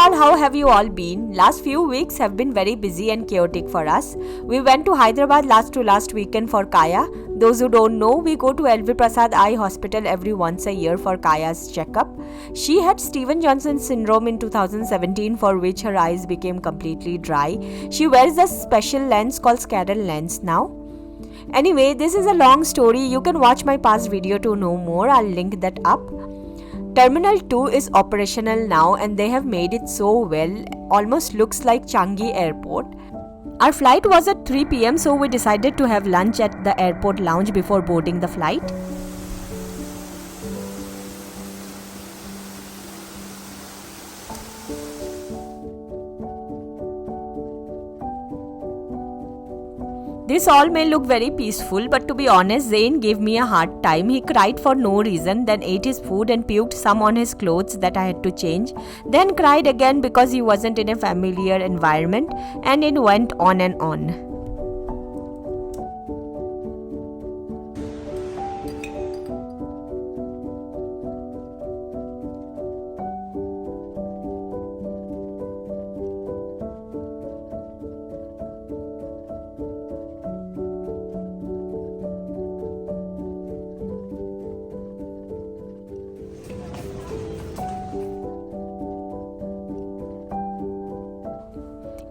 all, how have you all been? Last few weeks have been very busy and chaotic for us. We went to Hyderabad last weekend for Kaya. Those who don't know, we go to LVPEI Eye Hospital every once a year for Kaya's checkup. She had Steven Johnson syndrome in 2017, for which her eyes became completely dry. She wears a special lens called scatter lens now. Anyway, this is a long story. You can watch my past video to know more. I'll link that up. Terminal 2 is operational now and they have made it so well, almost looks like Changi Airport. Our flight was at 3 p.m. so we decided to have lunch at the airport lounge before boarding the flight. This all may look very peaceful, but to be honest, Zain gave me a hard time. He cried for no reason, then ate his food and puked some on his clothes that I had to change, then cried again because he wasn't in a familiar environment, and it went on and on.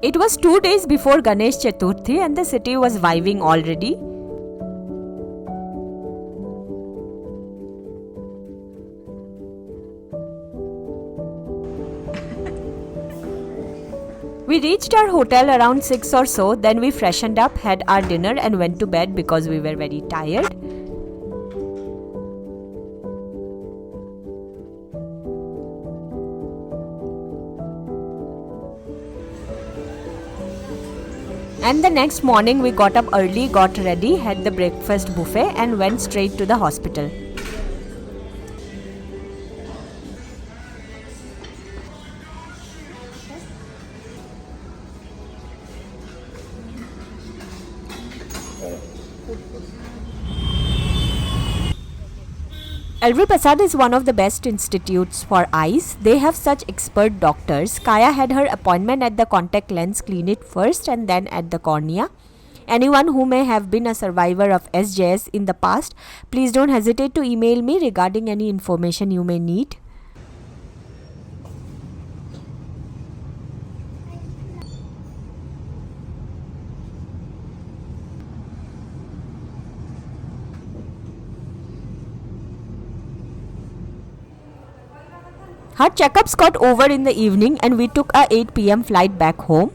It was 2 days before Ganesh Chaturthi and the city was vibing already. We reached our hotel around 6 or so, then we freshened up, had our dinner and went to bed because we were very tired. And the next morning we got up early, got ready, had the breakfast buffet and went straight to the hospital. LVPEI is one of the best institutes for eyes. They have such expert doctors. Kaya had her appointment at the contact lens clinic first and then at the cornea. Anyone who may have been a survivor of SJS in the past, please don't hesitate to email me regarding any information you may need. Her checkups got over in the evening and we took a 8 p.m. flight back home.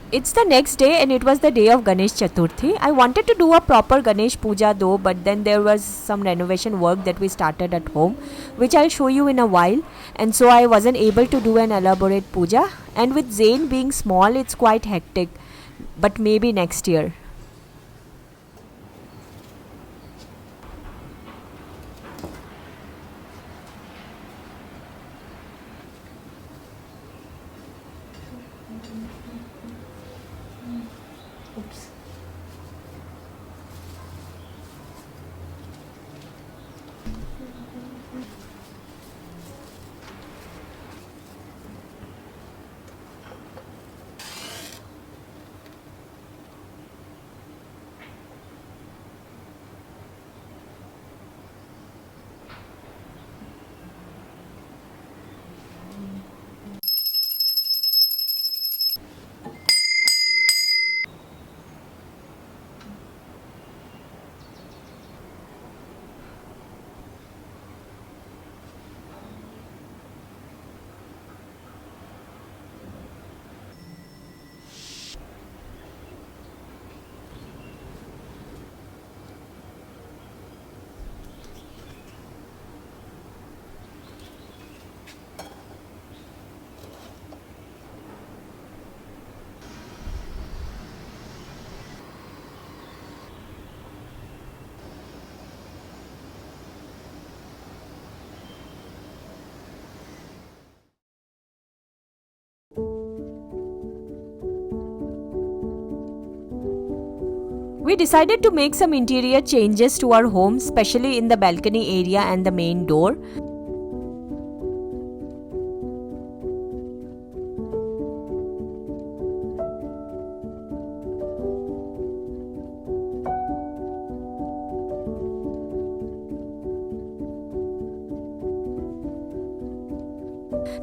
It's the next day and it was the day of Ganesh Chaturthi. I wanted to do a proper Ganesh puja though, but then there was some renovation work that we started at home, which I'll show you in a while, and so I wasn't able to do an elaborate puja, and with Zain being small it's quite hectic, but maybe next year. We decided to make some interior changes to our home, especially in the balcony area and the main door.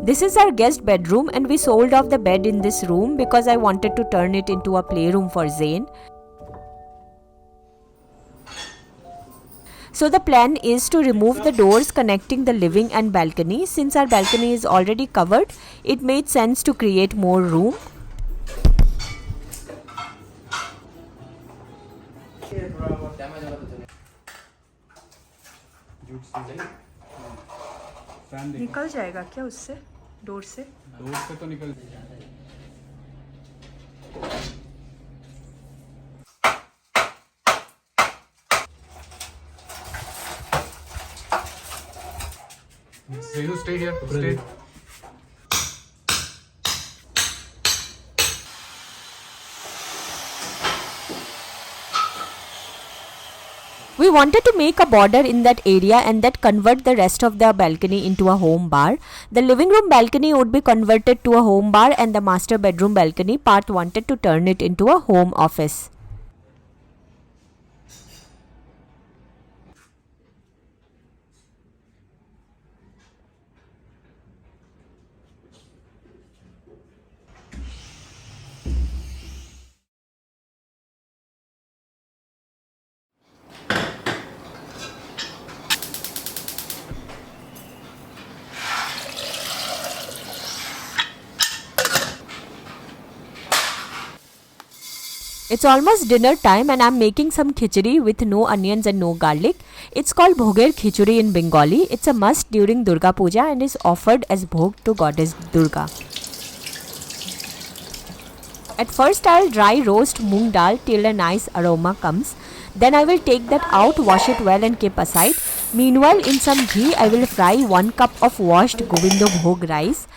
This is our guest bedroom, and we sold off the bed in this room because I wanted to turn it into a playroom for Zain. So the plan is to remove the doors connecting the living and balcony. Since our balcony is already covered, it made sense to create more room. निकल जाएगा क्या उससे door से तो निकल stay here. Stay. We wanted to make a border in that area and that convert the rest of the balcony into a home bar. The living room balcony would be converted to a home bar, and the master bedroom balcony part wanted to turn it into a home office. It's almost dinner time and I'm making some khichdi with no onions and no garlic. It's called Bhoger khichdi in Bengali. It's a must during Durga Puja and is offered as Bhog to goddess Durga. At first I'll dry roast moong dal till a nice aroma comes. Then I will take that out, wash it well and keep aside. Meanwhile, in some ghee I will fry 1 cup of washed Govindo Bhog rice.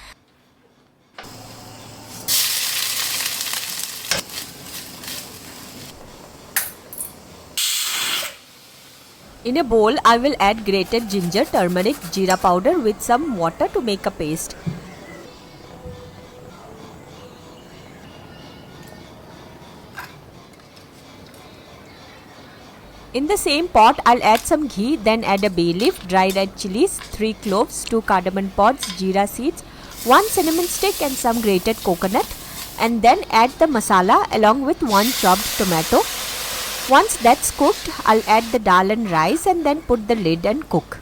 In a bowl, I will add grated ginger, turmeric, jeera powder with some water to make a paste. In the same pot, I'll add some ghee, then add a bay leaf, dry red chilies, 3 cloves, 2 cardamom pods, jeera seeds, 1 cinnamon stick and some grated coconut, and then add the masala along with 1 chopped tomato. Once that's cooked, I'll add the dal and rice and then put the lid and cook.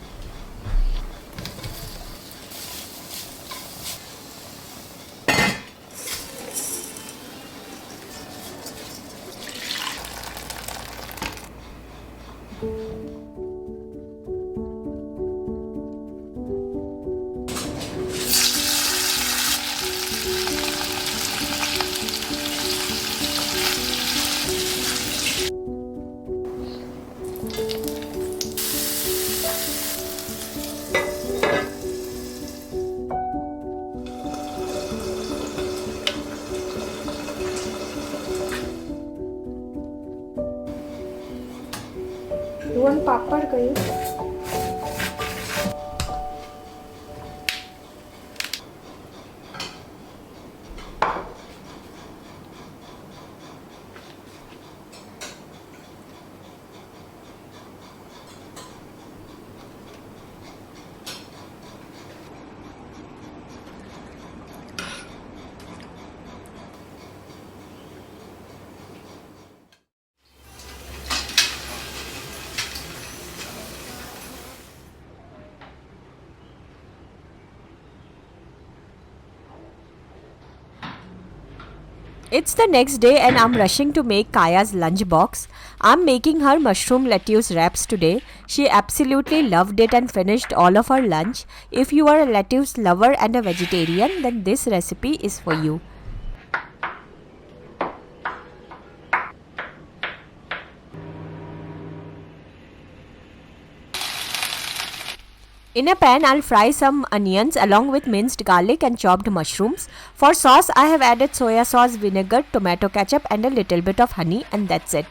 You want papad kayo? It's the next day and I'm rushing to make Kaya's lunchbox. I'm making her mushroom lettuce wraps today. She absolutely loved it and finished all of her lunch. If you are a lettuce lover and a vegetarian, then this recipe is for you. In a pan, I'll fry some onions along with minced garlic and chopped mushrooms. For sauce, I have added soya sauce, vinegar, tomato ketchup and a little bit of honey, and that's it.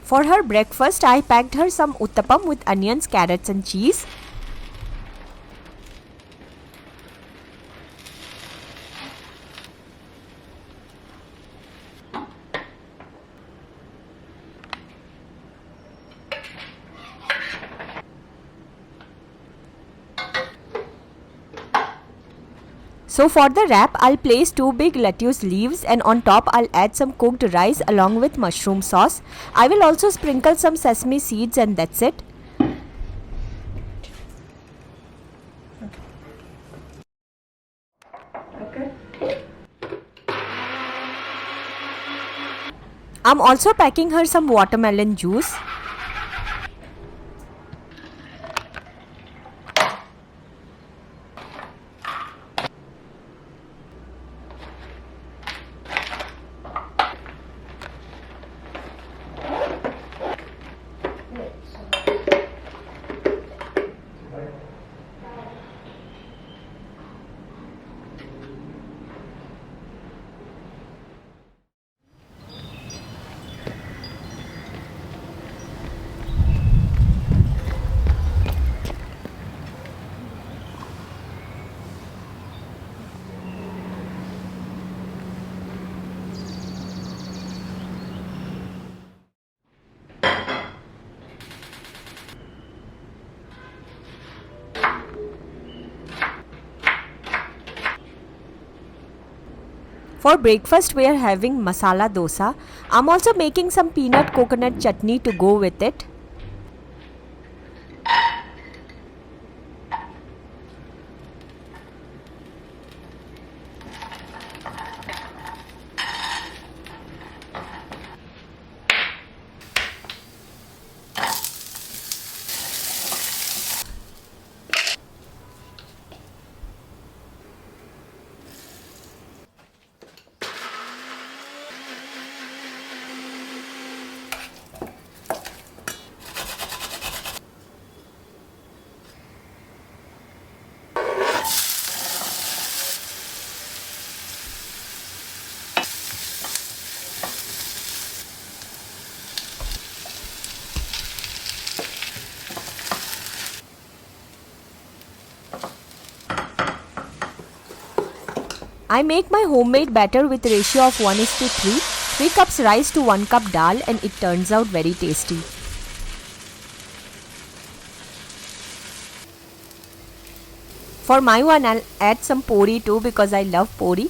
For her breakfast, I packed her some uttapam with onions, carrots and cheese. So for the wrap, I'll place 2 big lettuce leaves and on top I'll add some cooked rice along with mushroom sauce. I will also sprinkle some sesame seeds and that's it. Okay. I'm also packing her some watermelon juice. For breakfast, we are having Masala Dosa. I'm also making some peanut coconut chutney to go with it. I make my homemade batter with ratio of 1:3, 3 cups rice to 1 cup dal, and it turns out very tasty. For my one, I'll add some pori too because I love pori.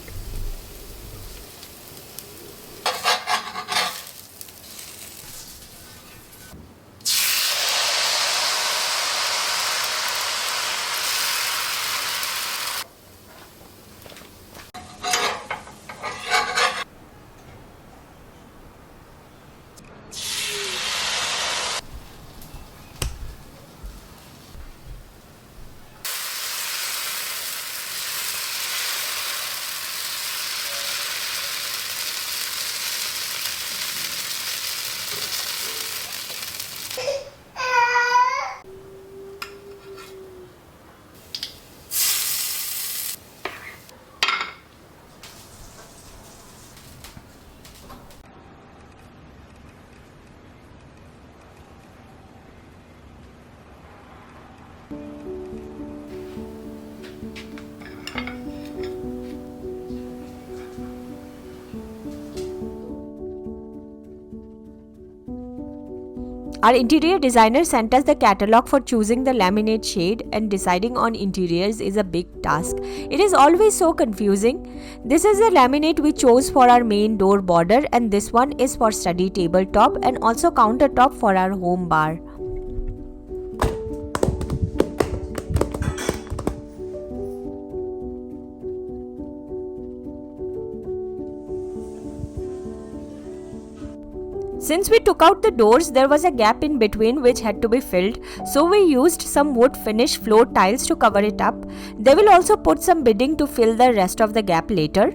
Our interior designer sent us the catalog for choosing the laminate shade, and deciding on interiors is a big task. It is always so confusing. This is the laminate we chose for our main door border, and this one is for study tabletop and also countertop for our home bar. Since we took out the doors, there was a gap in between which had to be filled, so we used some wood finish floor tiles to cover it up. They will also put some bedding to fill the rest of the gap later.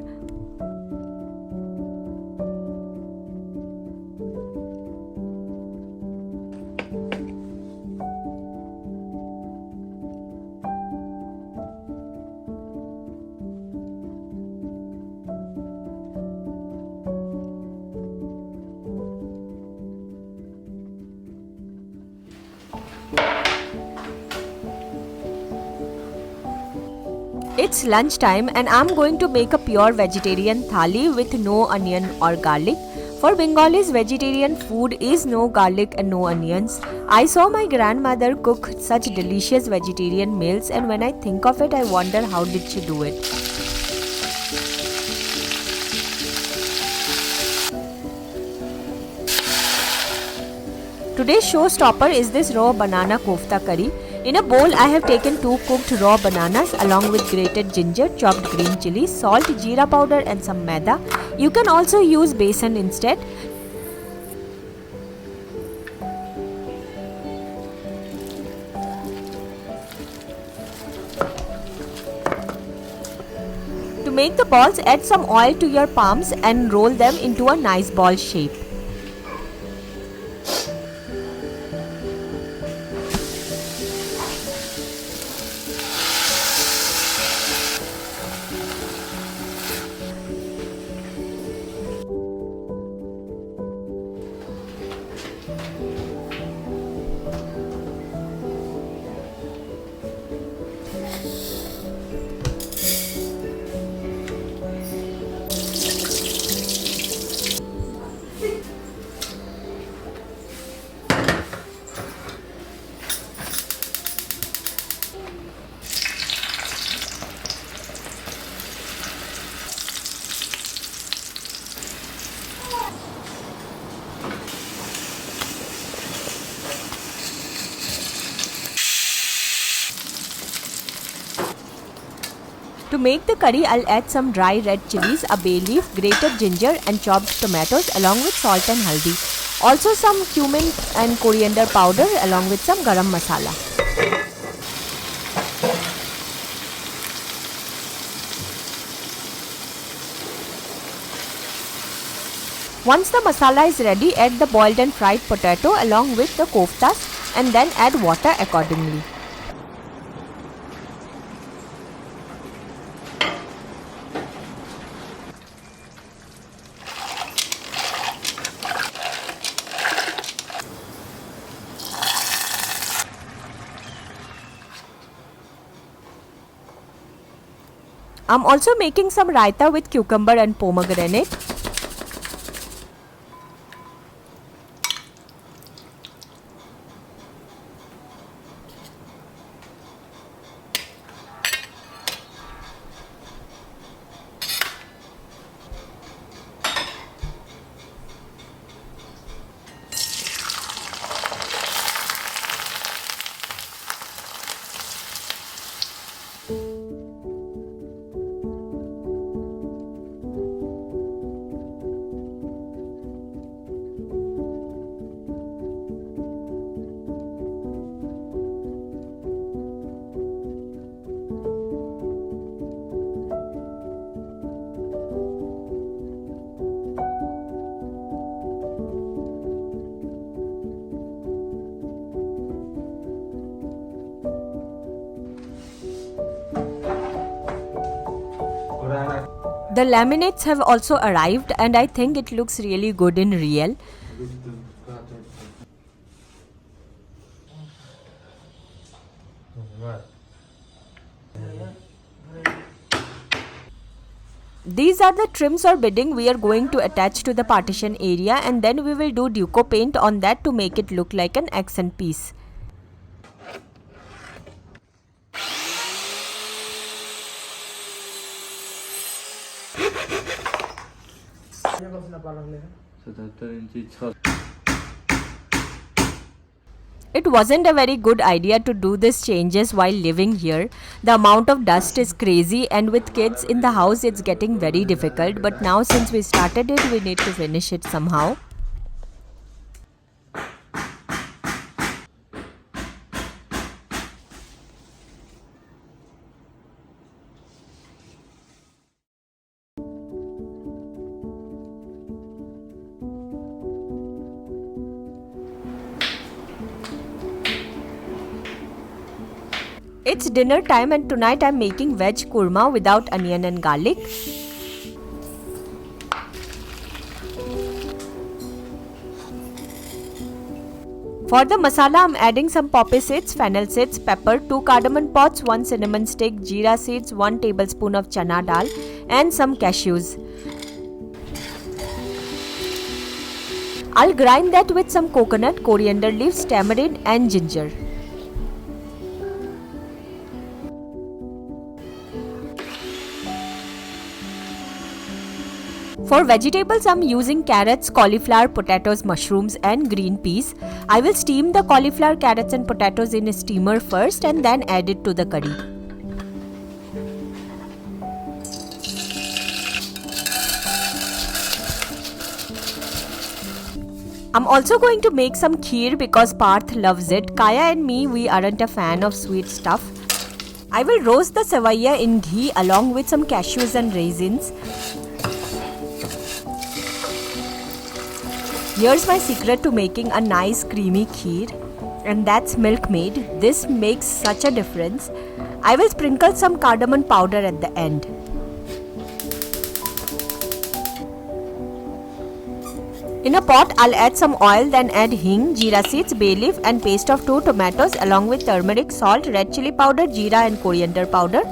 It's lunchtime and I'm going to make a pure vegetarian thali with no onion or garlic. For Bengalis, vegetarian food is no garlic and no onions. I saw my grandmother cook such delicious vegetarian meals, and when I think of it, I wonder how did she do it. Today's showstopper is this raw banana kofta curry. In a bowl, I have taken 2 cooked raw bananas along with grated ginger, chopped green chili, salt, jeera powder and some maida. You can also use besan instead. To make the balls, add some oil to your palms and roll them into a nice ball shape. To make the curry, I'll add some dry red chilies, a bay leaf, grated ginger and chopped tomatoes along with salt and haldi. Also some cumin and coriander powder along with some garam masala. Once the masala is ready, add the boiled and fried potato along with the koftas and then add water accordingly. I'm also making some raita with cucumber and pomegranate. The laminates have also arrived and I think it looks really good in real. These are the trims or bedding we are going to attach to the partition area, and then we will do deco paint on that to make it look like an accent piece. It wasn't a very good idea to do these changes while living here. The amount of dust is crazy, and with kids in the house it's getting very difficult, but now since we started it, we need to finish it somehow. It's dinner time and tonight I'm making veg korma without onion and garlic. For the masala, I'm adding some poppy seeds, fennel seeds, pepper, 2 cardamom pods, 1 cinnamon stick, jeera seeds, 1 tablespoon of chana dal and some cashews. I'll grind that with some coconut, coriander leaves, tamarind and ginger. For vegetables, I'm using carrots, cauliflower, potatoes, mushrooms and green peas. I will steam the cauliflower, carrots and potatoes in a steamer first and then add it to the curry. I'm also going to make some kheer because Parth loves it. Kaya and me, we aren't a fan of sweet stuff. I will roast the savaiya in ghee along with some cashews and raisins. Here's my secret to making a nice creamy kheer, and that's milkmaid. This makes such a difference. I will sprinkle some cardamom powder at the end. In a pot, I'll add some oil, then add hing, jeera seeds, bay leaf and paste of 2 tomatoes along with turmeric, salt, red chili powder, jeera and coriander powder.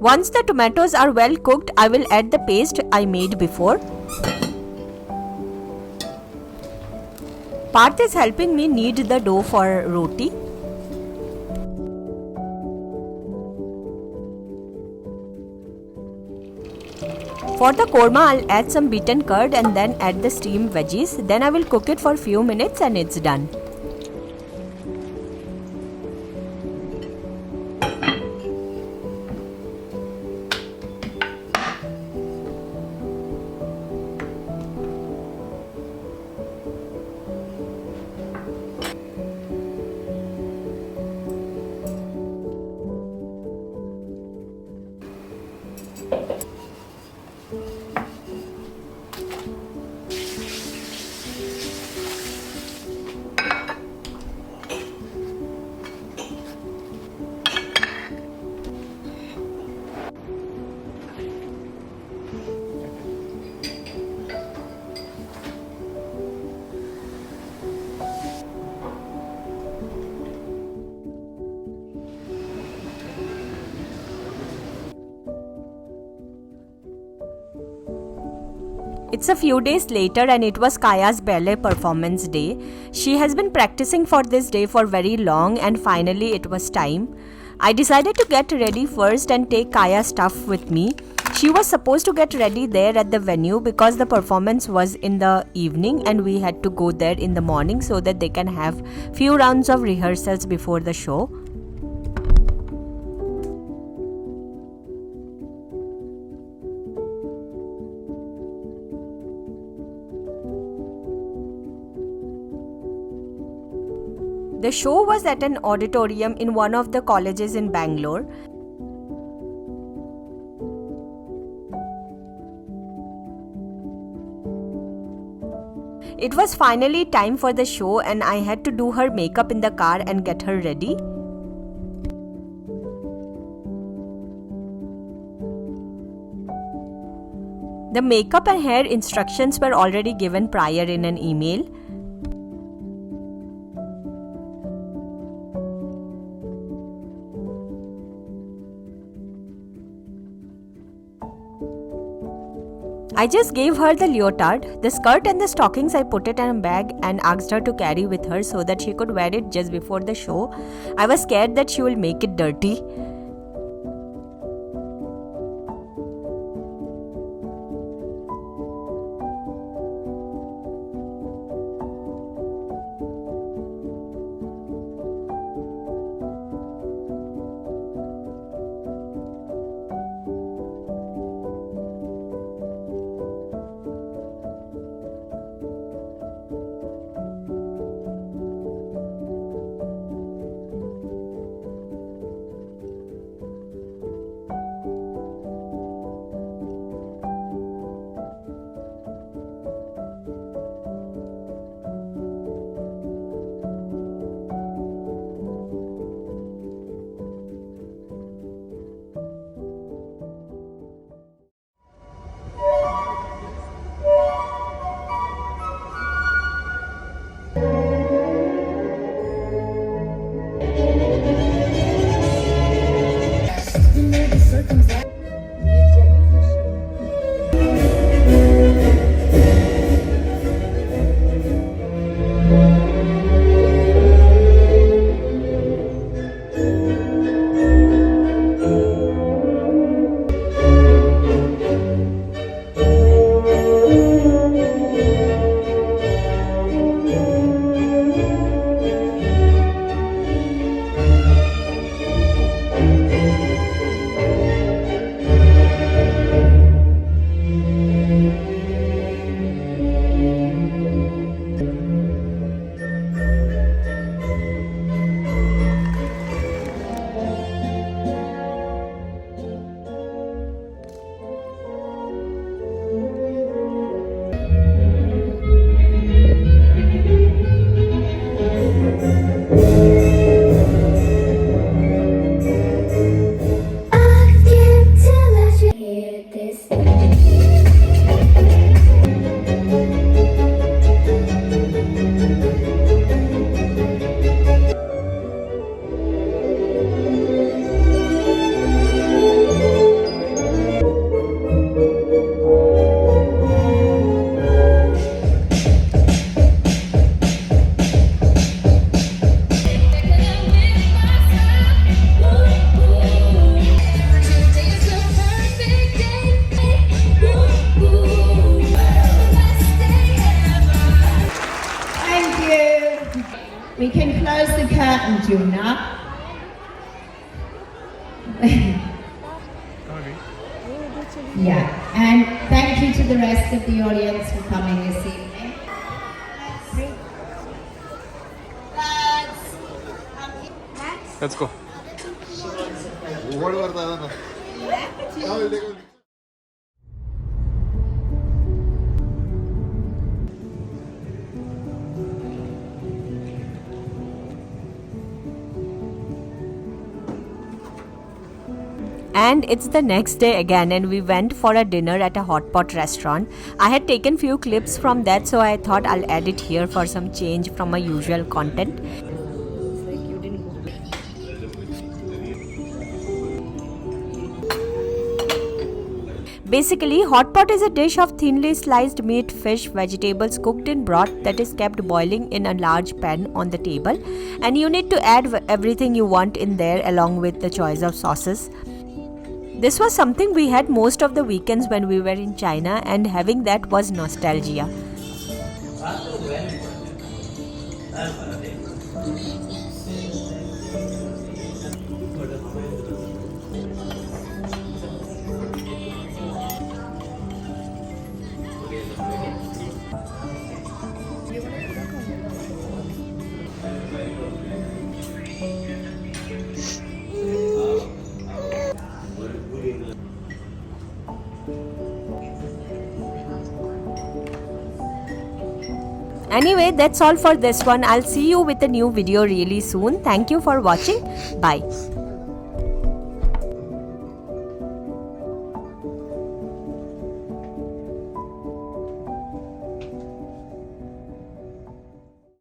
Once the tomatoes are well cooked, I will add the paste I made before. Parth is helping me knead the dough for roti. For the korma, I'll add some beaten curd and then add the steamed veggies. Then I will cook it for few minutes and it's done. It's a few days later and it was Kaya's ballet performance day. She has been practicing for this day for very long and finally it was time. I decided to get ready first and take Kaya's stuff with me. She was supposed to get ready there at the venue because the performance was in the evening and we had to go there in the morning so that they can have few rounds of rehearsals before the show. The show was at an auditorium in one of the colleges in Bangalore. It was finally time for the show and I had to do her makeup in the car and get her ready. The makeup and hair instructions were already given prior in an email. I just gave her the leotard, the skirt and the stockings I put it in a bag and asked her to carry with her so that she could wear it just before the show. I was scared that she will make it dirty. close the curtain, Juna. Yeah, and thank you to the rest of the audience for coming this evening. Let's go. And it's the next day again, and we went for a dinner at a Hotpot restaurant. I had taken few clips from that, so I thought I'll add it here for some change from my usual content. Basically, Hotpot is a dish of thinly sliced meat, fish, vegetables cooked in broth that is kept boiling in a large pan on the table, and you need to add everything you want in there along with the choice of sauces. This was something we had most of the weekends when we were in China, and having that was nostalgia. Anyway, that's all for this one. I'll see you with a new video really soon. Thank you for watching. Bye.